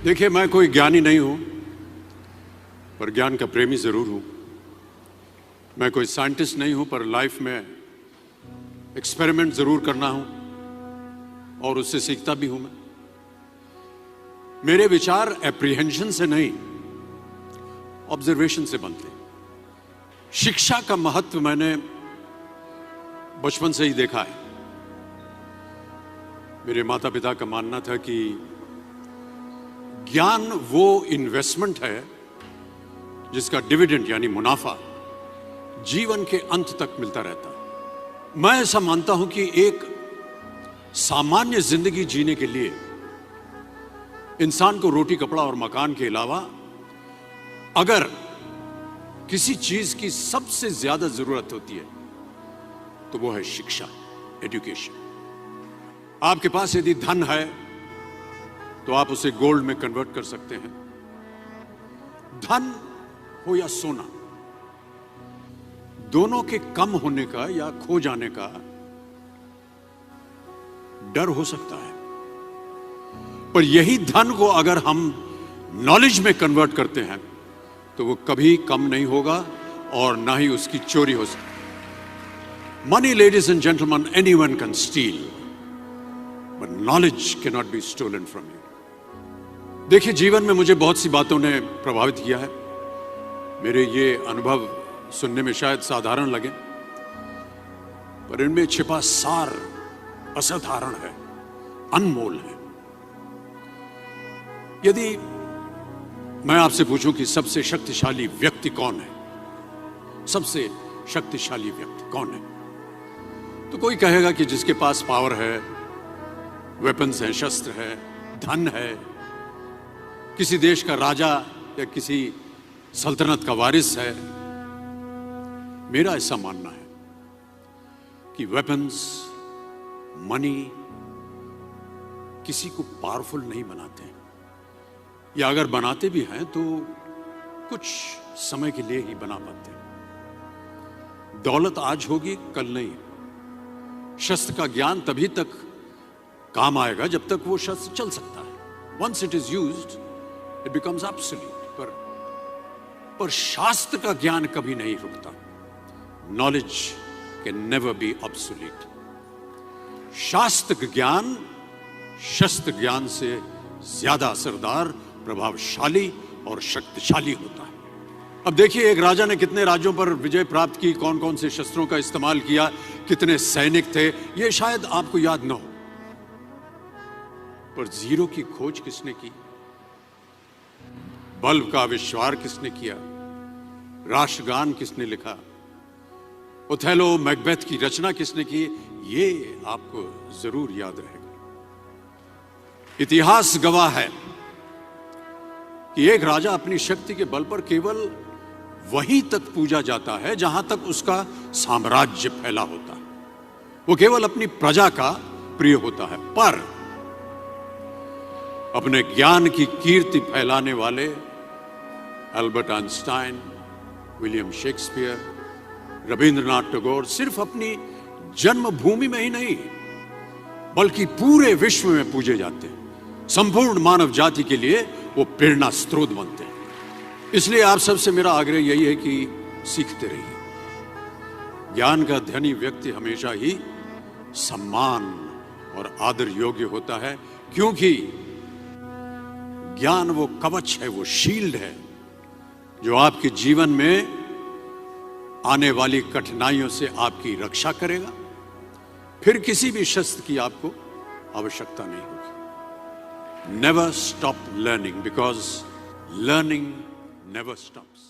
देखिए, मैं कोई ज्ञानी नहीं हूं, पर ज्ञान का प्रेमी जरूर हूं। मैं कोई साइंटिस्ट नहीं हूं, पर लाइफ में एक्सपेरिमेंट जरूर करना हूं और उससे सीखता भी हूं। मेरे विचार एप्रीहेंशन से नहीं, ऑब्जर्वेशन से बनते हैं। शिक्षा का महत्व मैंने बचपन से ही देखा है। मेरे माता पिता का मानना था कि ज्ञान वो इन्वेस्टमेंट है जिसका डिविडेंड यानी मुनाफा जीवन के अंत तक मिलता रहता है। मैं ऐसा मानता हूं कि एक सामान्य जिंदगी जीने के लिए इंसान को रोटी कपड़ा और मकान के अलावा अगर किसी चीज की सबसे ज्यादा जरूरत होती है तो वो है शिक्षा, एजुकेशन। आपके पास यदि धन है तो आप उसे गोल्ड में कन्वर्ट कर सकते हैं। धन हो या सोना, दोनों के कम होने का या खो जाने का डर हो सकता है, पर यही धन को अगर हम नॉलेज में कन्वर्ट करते हैं तो वो कभी कम नहीं होगा और ना ही उसकी चोरी हो सकती। Money, ladies and gentleman, anyone can steal, but knowledge can not be stolen from you. देखिए, जीवन में मुझे बहुत सी बातों ने प्रभावित किया है। मेरे ये अनुभव सुनने में शायद साधारण लगे, पर इनमें छिपा सार असाधारण है, अनमोल है। यदि मैं आपसे पूछूं कि सबसे शक्तिशाली व्यक्ति कौन है, सबसे शक्तिशाली व्यक्ति कौन है, तो कोई कहेगा कि जिसके पास पावर है, वेपन्स हैं, शस्त्र है, धन है, किसी देश का राजा या किसी सल्तनत का वारिस है। मेरा ऐसा मानना है कि वेपन्स, मनी किसी को पावरफुल नहीं बनाते, या अगर बनाते भी हैं तो कुछ समय के लिए ही बना पाते हैं। दौलत आज होगी, कल नहीं। शस्त्र का ज्ञान तभी तक काम आएगा जब तक वो शस्त्र चल सकता है। Once it is used it becomes absolute. पर शास्त्र का ज्ञान कभी नहीं रुकता। Knowledge can never be obsolete. शास्त्र ज्ञान शस्त्र ज्ञान से ज्यादा असरदार, प्रभावशाली और शक्तिशाली होता है। अब देखिए, एक राजा ने कितने राज्यों पर विजय प्राप्त की, कौन कौन से शस्त्रों का इस्तेमाल किया, कितने सैनिक थे, यह शायद आपको याद न हो, पर जीरो की खोज किसने की, बल्ब का आविष्कार किसने किया, राष्ट्रगान किसने लिखा, ओथेलो मैकबेथ की रचना किसने की, ये आपको जरूर याद रहेगा। इतिहास गवाह है कि एक राजा अपनी शक्ति के बल पर केवल वहीं तक पूजा जाता है जहां तक उसका साम्राज्य फैला होता है। वो केवल अपनी प्रजा का प्रिय होता है। पर अपने ज्ञान की कीर्ति फैलाने वाले Albert Einstein, William Shakespeare, Rabindranath Tagore सिर्फ अपनी जन्मभूमि में ही नहीं बल्कि पूरे विश्व में पूजे जाते हैं। संपूर्ण मानव जाति के लिए वो प्रेरणा स्रोत बनते हैं। इसलिए आप सबसे मेरा आग्रह यही है कि सीखते रहिए। ज्ञान का धनी व्यक्ति हमेशा ही सम्मान और आदर योग्य होता है, क्योंकि ज्ञान वो कवच है, वो शील्ड है जो आपके जीवन में आने वाली कठिनाइयों से आपकी रक्षा करेगा। फिर किसी भी शस्त्र की आपको आवश्यकता नहीं होगी। Never stop learning, because learning never stops.